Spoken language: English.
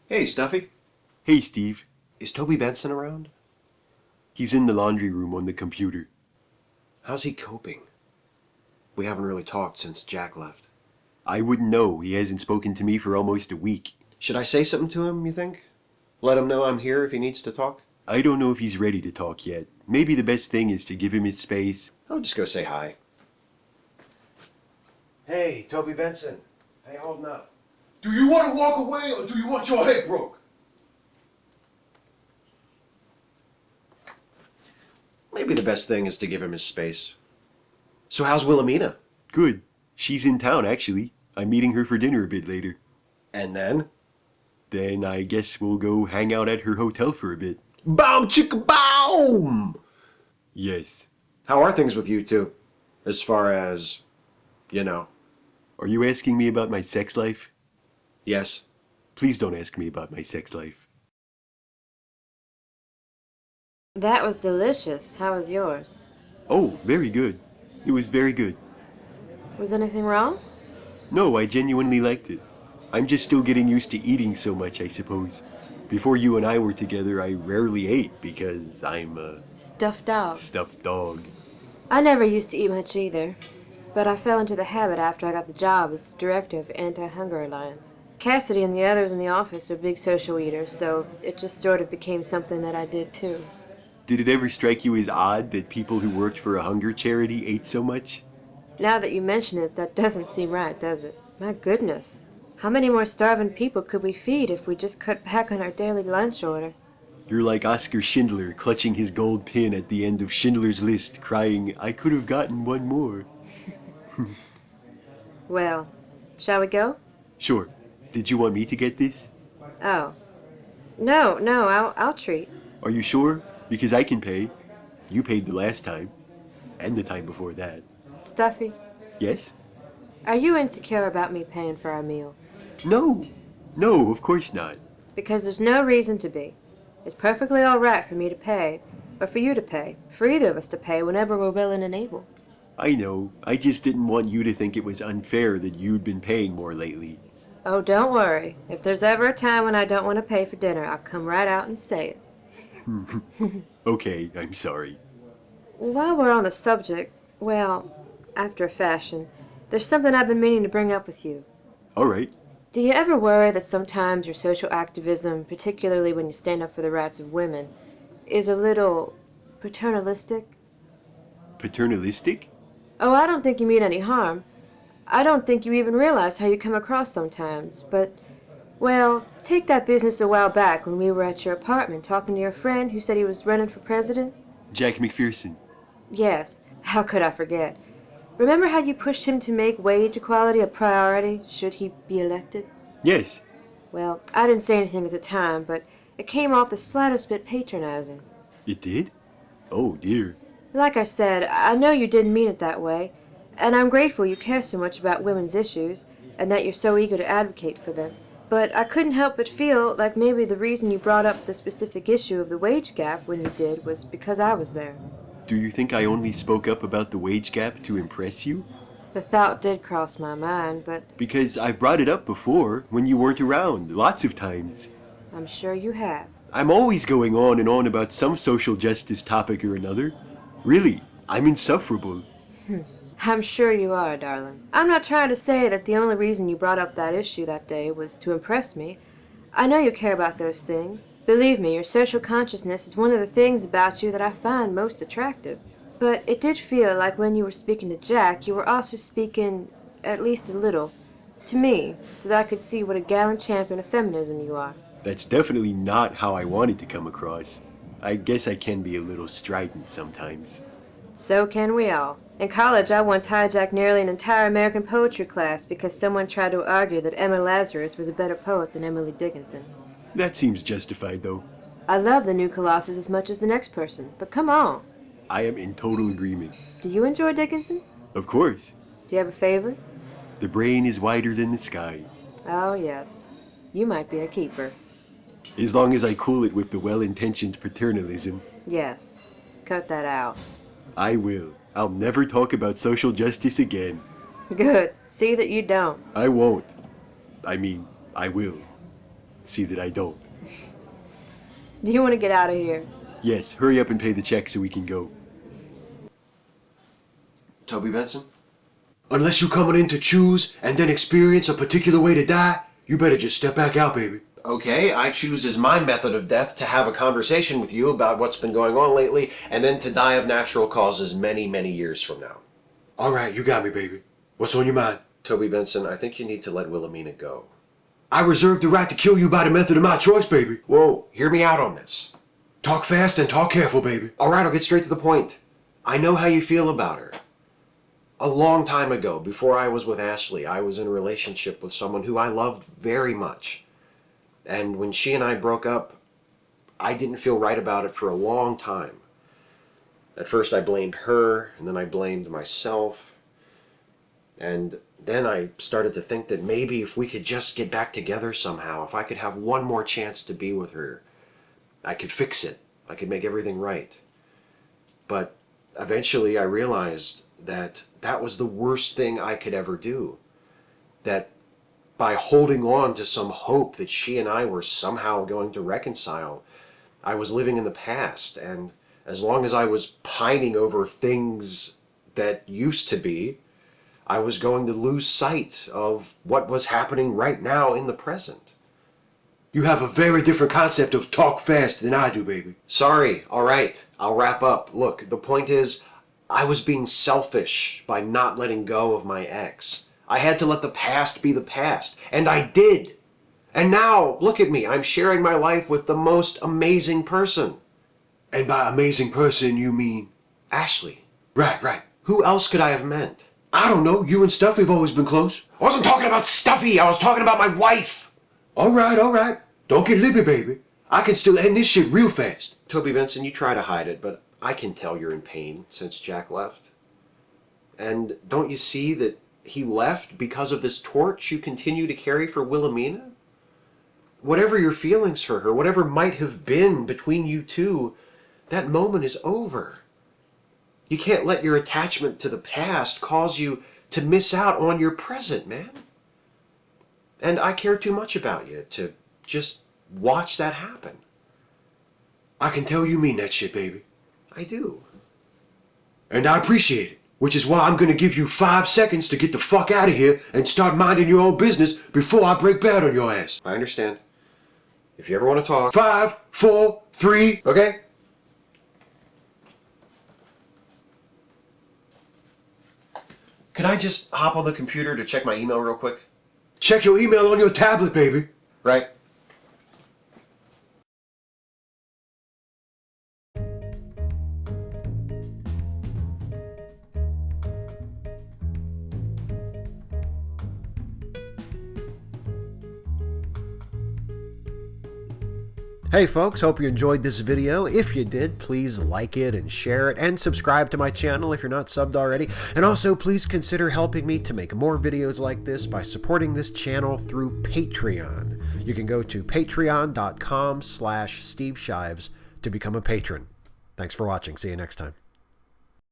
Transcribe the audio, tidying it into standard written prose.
Hey, Stuffy. Hey, Steve. Is Toby Benson around? He's in the laundry room on the computer. How's he coping? We haven't really talked since Jack left. I wouldn't know. He hasn't spoken to me for almost a week. Should I say something to him, you think? Let him know I'm here if he needs to talk? I don't know if he's ready to talk yet. Maybe the best thing is to give him his space. I'll just go say hi. Hey, Toby Benson. How you holding up? Do you want to walk away or do you want your head broke? Maybe the best thing is to give him his space. So how's Willameana? Good. She's in town, actually. I'm meeting her for dinner a bit later. And then? Then I guess we'll go hang out at her hotel for a bit. Boom chicka boom! Yes. How are things with you two? As far as, you know. Are you asking me about my sex life? Yes. Please don't ask me about my sex life. That was delicious. How was yours? Oh, very good. It was very good. Was anything wrong? No, I genuinely liked it. I'm just still getting used to eating so much, I suppose. Before you and I were together, I rarely ate because I'm a Stuffed dog. stuffed dog. I never used to eat much either, but I fell into the habit after I got the job as director of Anti-Hunger Alliance. Cassidy and the others in the office are big social eaters, so it just sort of became something that I did too. Did it ever strike you as odd that people who worked for a hunger charity ate so much? Now that you mention it, that doesn't seem right, does it? My goodness. How many more starving people could we feed if we just cut back on our daily lunch order? You're like Oscar Schindler clutching his gold pin at the end of Schindler's List, crying, "I could have gotten one more." Well, shall we go? Sure. Did you want me to get this? Oh. No, I'll treat. Are you sure? Because I can pay. You paid the last time. And the time before that. Stuffy, Yes? are you insecure about me paying for our meal? No. No, of course not. Because there's no reason to be. It's perfectly all right for me to pay, or for you to pay, for either of us to pay whenever we're willing and able. I know. I just didn't want you to think it was unfair that you'd been paying more lately. Oh, don't worry. If there's ever a time when I don't want to pay for dinner, I'll come right out and say it. Okay, I'm sorry. While we're on the subject, well, after a fashion, there's something I've been meaning to bring up with you. All right. Do you ever worry that sometimes your social activism, particularly when you stand up for the rights of women, is a little paternalistic? Paternalistic? Oh, I don't think you mean any harm. I don't think you even realize how you come across sometimes, but, well, take that business a while back when we were at your apartment talking to your friend who said he was running for president. Jack McPherson. Yes, how could I forget? Remember how you pushed him to make wage equality a priority should he be elected? Yes. Well, I didn't say anything at the time, but it came off the slightest bit patronizing. It did? Oh, dear. Like I said, I know you didn't mean it that way, and I'm grateful you care so much about women's issues, and that you're so eager to advocate for them. But I couldn't help but feel like maybe the reason you brought up the specific issue of the wage gap when you did was because I was there. Do you think I only spoke up about the wage gap to impress you? The thought did cross my mind, but Because I've brought it up before, when you weren't around, lots of times. I'm sure you have. I'm always going on and on about some social justice topic or another. Really, I'm insufferable. I'm sure you are, darling. I'm not trying to say that the only reason you brought up that issue that day was to impress me. I know you care about those things. Believe me, your social consciousness is one of the things about you that I find most attractive. But it did feel like when you were speaking to Jack, you were also speaking, at least a little, to me, so that I could see what a gallant champion of feminism you are. That's definitely not how I wanted to come across. I guess I can be a little strident sometimes. So can we all. In college, I once hijacked nearly an entire American poetry class because someone tried to argue that Emma Lazarus was a better poet than Emily Dickinson. That seems justified, though. I love the new Colossus as much as the next person, but come on. I am in total agreement. Do you enjoy Dickinson? Of course. Do you have a favorite? The brain is wider than the sky. Oh, yes. You might be a keeper. As long as I cool it with the well-intentioned paternalism. Yes. Cut that out. I will. I'll never talk about social justice again. Good. See that you don't. I won't. I mean, I will. see that I don't. Do you want to get out of here? Yes, hurry up and pay the check so we can go. Toby Benson? Unless you coming in to choose and then experience a particular way to die, you better just step back out, baby. Okay, I choose as my method of death to have a conversation with you about what's been going on lately, and then to die of natural causes many, many years from now. All right, you got me, baby. What's on your mind? Toby Benson, I think you need to let Willameana go. I reserve the right to kill you by the method of my choice, baby. Whoa, hear me out on this. Talk fast and talk careful, baby. All right, I'll get straight to the point. I know how you feel about her. A long time ago, before I was with Ashley, I was in a relationship with someone who I loved very much. And when she and I broke up, I didn't feel right about it for a long time. At first I blamed her, and then I blamed myself. And then I started to think that maybe if we could just get back together somehow, if I could have one more chance to be with her, I could fix it. I could make everything right. But eventually I realized that that was the worst thing I could ever do. That by holding on to some hope that she and I were somehow going to reconcile, I was living in the past. And as long as I was pining over things that used to be, I was going to lose sight of what was happening right now in the present. You have a very different concept of talk fast than I do, baby. Sorry, all right, I'll wrap up. Look, the point is, I was being selfish by not letting go of my ex. I had to let the past be the past, and I did. And now, look at me, I'm sharing my life with the most amazing person. And by amazing person, you mean? Ashley. Right. Who else could I have meant? I don't know. You and Stuffy have always been close. I wasn't talking about Stuffy, I was talking about my wife. All right. Don't get lippy, baby. I can still end this shit real fast. Toby Benson, you try to hide it, but I can tell you're in pain since Jack left. And don't you see that he left because of this torch you continue to carry for Willameana? Whatever your feelings for her, whatever might have been between you two, that moment is over. You can't let your attachment to the past cause you to miss out on your present, man. And I care too much about you to just watch that happen. I can tell you mean that shit, baby. I do. And I appreciate it. Which is why I'm gonna give you 5 seconds to get the fuck out of here and start minding your own business before I break bad on your ass. I understand. If you ever want to talk. 5, 4, 3. Okay? Can I just hop on the computer to check my email real quick? Check your email on your tablet, baby. Right? Hey folks, hope you enjoyed this video. If you did, please like it and share it and subscribe to my channel if you're not subbed already. And also please consider helping me to make more videos like this by supporting this channel through Patreon. You can go to patreon.com/Steve Shives to become a patron. Thanks for watching. See you next time.